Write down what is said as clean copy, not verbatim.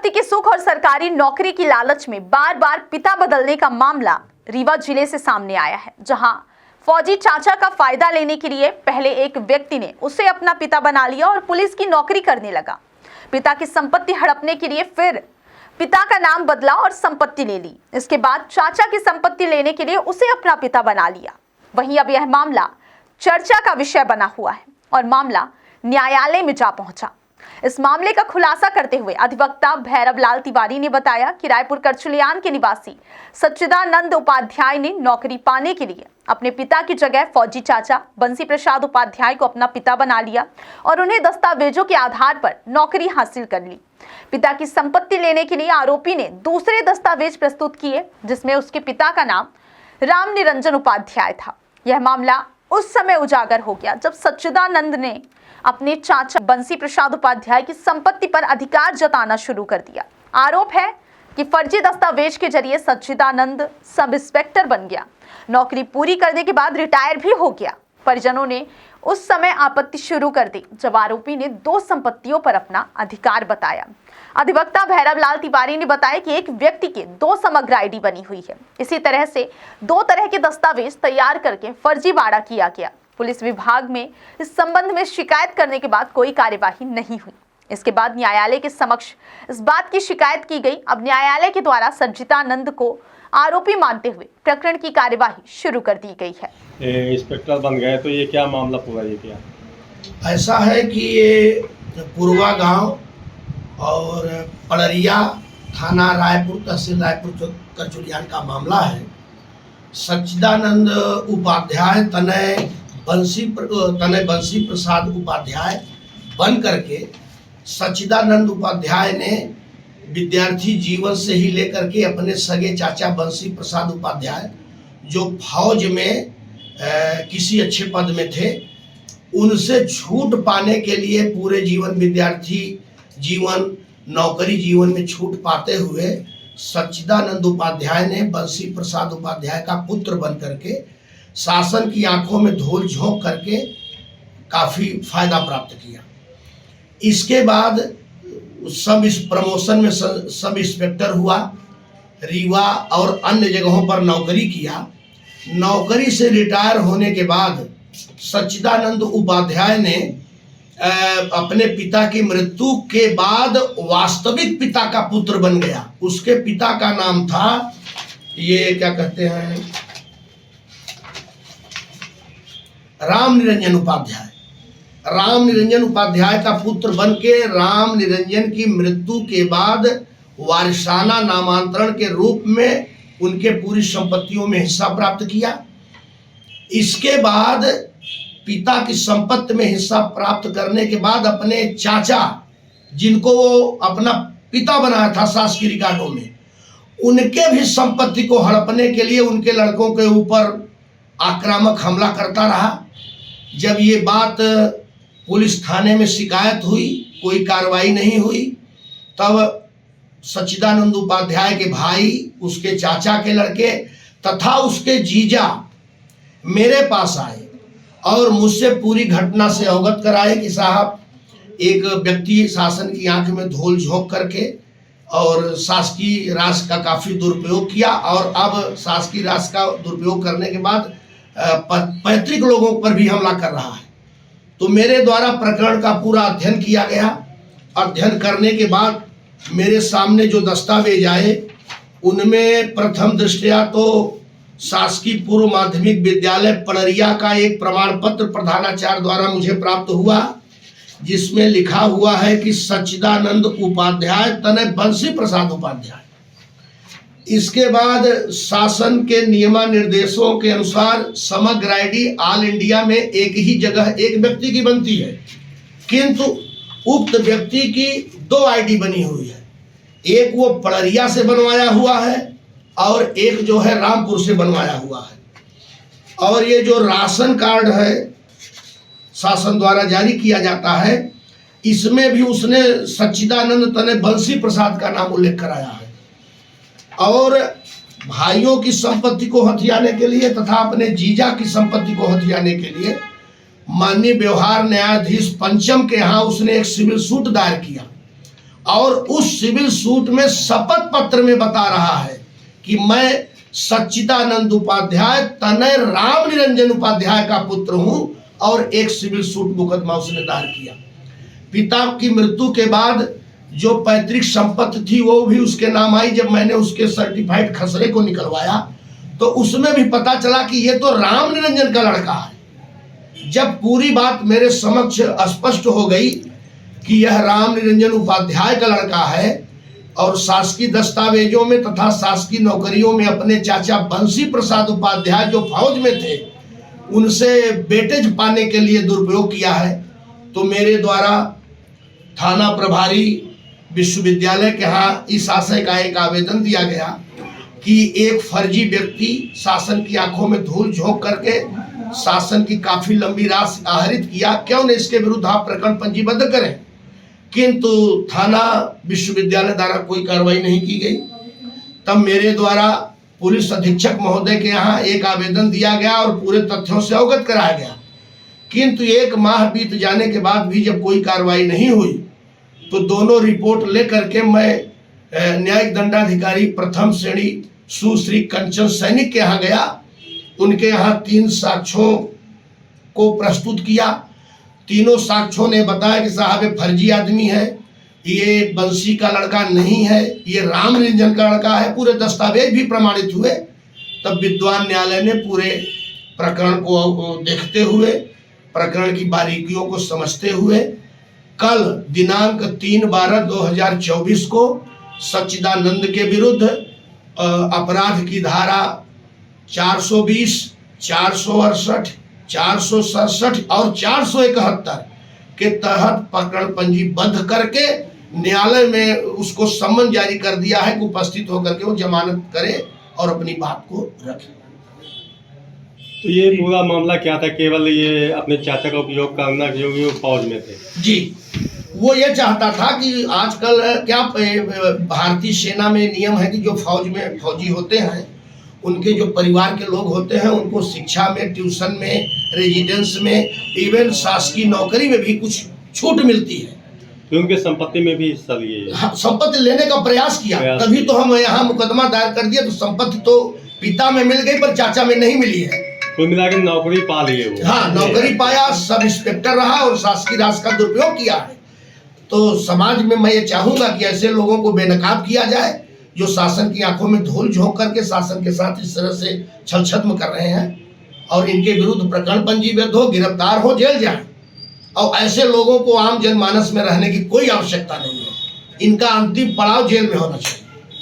संपत्ति के सुख और सरकारी नौकरी की लालच में बार बार पिता बदलने का मामला रीवा जिले से सामने आया है, जहां फौजी चाचा का फायदा लेने के लिए पहले एक व्यक्ति ने उसे अपना पिता बना लिया और पुलिस की नौकरी करने लगा। पिता की संपत्ति हड़पने के लिए फिर पिता का नाम बदला और संपत्ति ले ली। इसके बाद चाचा की संपत्ति लेने के लिए उसे अपना पिता बना लिया। वहीं अब यह मामला चर्चा का विषय बना हुआ है और मामला न्यायालय में जा पहुंचा। इस मामले का खुलासा करते हुए अधिवक्ता भैरव लाल तिवारी ने बताया कि रायपुर करचुलियान के निवासी सच्चिदानंद उपाध्याय ने नौकरी पाने के लिए अपने पिता की जगह फौजी चाचा बंसी प्रसाद उपाध्याय को अपना पिता बना लिया और उन्हें दस्तावेजों के आधार पर नौकरी हासिल कर ली। पिता की संपत्ति लेने के लिए आरोपी ने दूसरे दस्तावेज प्रस्तुत किए, जिसमें उसके पिता का नाम राम निरंजन उपाध्याय था। यह मामला उस समय उजागर हो गया जब सच्चिदानंद ने अपने चाचा बंसी प्रसाद उपाध्याय की संपत्ति पर अधिकार जताना शुरू कर दिया। आरोप है कि फर्जी दस्तावेज के जरिए सच्चिदानंद सब इंस्पेक्टर बन गया। नौकरी पूरी करने के बाद रिटायर भी हो गया। परिजनों ने उस समय आपत्ति शुरू कर दी जब आरोपी ने दो संपत्तियों पर अपना अधिकार बताया। अधिवक्ता भैरव लाल तिवारी ने बताया कि एक व्यक्ति के दो समग्र आईडी बनी हुई है। इसी तरह से दो तरह के दस्तावेज तैयार करके फर्जीवाड़ा किया गया। पुलिस विभाग में इस संबंध में शिकायत करने के बाद कोई कार्यवाही नहीं हुई। इसके बाद न्यायालय के समक्ष इस बात की शिकायत की गई। अब न्यायालय के द्वारा सच्चिदानंद को आरोपी मानते हुए प्रकरण की कार्यवाही शुरू कर दी गई है। इंस्पेक्टर बन गए तो ये क्या मामला पूरा, ये क्या ऐसा है कि ये पूर्वा गांव और पड़रिया थाना रायपुर तहसील रायपुर करचुलियान का मामला है। सच्चिदानंद उपाध्याय तनय बंसी प्रसाद उपाध्याय बन करके सच्चिदानंद उपाध्याय ने विद्यार्थी जीवन से ही लेकर के अपने सगे चाचा बंसी प्रसाद उपाध्याय जो फौज में किसी अच्छे पद में थे, उनसे छूट पाने के लिए पूरे जीवन विद्यार्थी जीवन नौकरी जीवन में छूट पाते हुए सच्चिदानंद उपाध्याय ने बंसी प्रसाद उपाध्याय का पुत्र बन करके शासन की आंखों में धूल झोंक करके काफ़ी फायदा प्राप्त किया। इसके बाद सब इस प्रमोशन में सब इंस्पेक्टर हुआ, रीवा और अन्य जगहों पर नौकरी किया। नौकरी से रिटायर होने के बाद सच्चिदानंद उपाध्याय ने अपने पिता की मृत्यु के बाद वास्तविक पिता का पुत्र बन गया। उसके पिता का नाम था, ये क्या कहते हैं, राम निरंजन उपाध्याय। राम निरंजन उपाध्याय का पुत्र बन के राम निरंजन की मृत्यु के बाद वारिसाना नामांतरण के रूप में उनके पूरी संपत्तियों में हिस्सा प्राप्त किया। इसके बाद पिता की संपत्ति में हिस्सा प्राप्त करने के बाद अपने चाचा, जिनको वो अपना पिता बनाया था शासकीय रिकॉर्डों में, उनके भी संपत्ति को हड़पने के लिए उनके लड़कों के ऊपर आक्रामक हमला करता रहा। जब ये बात पुलिस थाने में शिकायत हुई, कोई कार्रवाई नहीं हुई, तब सच्चिदानंद उपाध्याय के भाई, उसके चाचा के लड़के तथा उसके जीजा मेरे पास आए और मुझसे पूरी घटना से अवगत कराए कि साहब, एक व्यक्ति शासन की आंख में धूल झोंक करके और शासकीय राज का काफ़ी दुरुपयोग किया और अब शासकीय राज का दुरुपयोग करने के बाद पैतृक लोगों पर भी हमला कर रहा है। तो मेरे द्वारा प्रकरण का पूरा अध्ययन किया गया। अध्ययन करने के बाद मेरे सामने जो दस्तावेज आए, उनमें प्रथम दृष्टया तो शासकीय पूर्व माध्यमिक विद्यालय पड़रिया का एक प्रमाण पत्र प्रधानाचार्य द्वारा मुझे प्राप्त हुआ, जिसमें लिखा हुआ है कि सच्चिदानंद उपाध्याय तनय बंसी प्रसाद उपाध्याय। इसके बाद शासन के नियमानिर्देशों के अनुसार समग्र आईडी ऑल इंडिया में एक ही जगह एक व्यक्ति की बनती है, किंतु उक्त व्यक्ति की दो आईडी बनी हुई है। एक वो पड़रिया से बनवाया हुआ है और एक जो है रामपुर से बनवाया हुआ है। और ये जो राशन कार्ड है शासन द्वारा जारी किया जाता है, इसमें भी उसने सच्चिदानंद तनय बंसी प्रसाद का नाम उल्लेख कराया है। और भाइयों की संपत्ति को हथियाने के लिए तथा अपने जीजा की संपत्ति को हथियाने के लिए माननीय व्यवहार न्यायाधीश पंचम के यहाँ उसने एक सिविल सूट दायर किया और उस सिविल सूट में शपथ पत्र में बता रहा है कि मैं सच्चिदानंद उपाध्याय तनय राम निरंजन उपाध्याय का पुत्र हूं, और एक सिविल सूट मुकदमा उसने दायर किया। पिता की मृत्यु के बाद जो पैतृक संपत्ति थी वो भी उसके नाम आई। जब मैंने उसके सर्टिफाइड खसरे को निकलवाया तो उसमें भी पता चला कि ये तो राम निरंजन का लड़का है। जब पूरी बात मेरे समक्ष स्पष्ट हो गई कि यह राम निरंजन उपाध्याय का लड़का है और शासकीय दस्तावेजों में तथा शासकीय नौकरियों में अपने चाचा बंसी प्रसाद उपाध्याय जो फौज में थे उनसे बेटेज पाने के लिए दुरुपयोग किया है, तो मेरे द्वारा थाना प्रभारी विश्वविद्यालय के यहाँ इस आशय का एक आवेदन दिया गया कि एक फर्जी व्यक्ति शासन की आंखों में धूल झोंक करके शासन की काफी लंबी राशि आहरित किया, क्यों न इसके विरुद्ध आप प्रकरण पंजीबद्ध करें। किंतु थाना विश्वविद्यालय द्वारा कोई कार्रवाई नहीं की गई। तब मेरे द्वारा पुलिस अधीक्षक महोदय के यहाँ एक आवेदन दिया गया और पूरे तथ्यों से अवगत कराया गया। किंतु 1 माह बीत जाने के बाद भी जब कोई कार्रवाई नहीं हुई तो दोनों रिपोर्ट लेकर के मैं न्यायिक दंडाधिकारी प्रथम श्रेणी सुश्री कंचन सैनिक के यहाँ गया। उनके यहाँ 3 साक्ष्यों को प्रस्तुत किया। तीनों साक्ष्यों ने बताया कि साहब ये फर्जी आदमी है, ये बंसी का लड़का नहीं है, ये राम निरंजन का लड़का है। पूरे दस्तावेज भी प्रमाणित हुए। तब विद्वान न्यायालय ने पूरे प्रकरण को देखते हुए, प्रकरण की बारीकियों को समझते हुए कल दिनांक 3/12/2024 को सच्चिदानंद के विरुद्ध अपराध की धारा 420, 468, 467 और 471 के तहत प्रकरण पंजीबद्ध करके न्यायालय में उसको सम्मन जारी कर दिया है कि उपस्थित होकर के वो जमानत करे और अपनी बात को रखे। तो ये पूरा मामला क्या था? केवल ये अपने चाचा का उपयोग करना, जो वो फौज में थे जी, वो ये चाहता था कि आजकल क्या भारतीय सेना में नियम है कि जो फौज में फौजी होते हैं उनके जो परिवार के लोग होते हैं उनको शिक्षा में, ट्यूशन में, रेजिडेंस में, इवन शासकीय नौकरी में भी कुछ छूट मिलती है। तो उनके संपत्ति में भी हिस्सा लिए। हाँ, संपत्ति लेने का प्रयास किया, तभी तो हम यहाँ मुकदमा दायर कर दिया। तो संपत्ति तो पिता में मिल गई पर चाचा में नहीं मिली है। कुल मिला के नौकरी पा लिए वो। हाँ, नौकरी पाया, सब इंस्पेक्टर रहा और शासकीय राशि का दुरुपयोग किया है। तो समाज में मैं ये चाहूंगा कि ऐसे लोगों को बेनकाब किया जाए जो शासन की आंखों में धूल झोंक करके शासन के साथ इस तरह से छल छद्म कर रहे हैं, और इनके विरुद्ध प्रकरण पंजीबद्ध हो, गिरफ्तार हो, जेल जाए। और ऐसे लोगों को आम जनमानस में रहने की कोई आवश्यकता नहीं है। इनका अंतिम पड़ाव जेल में होना चाहिए।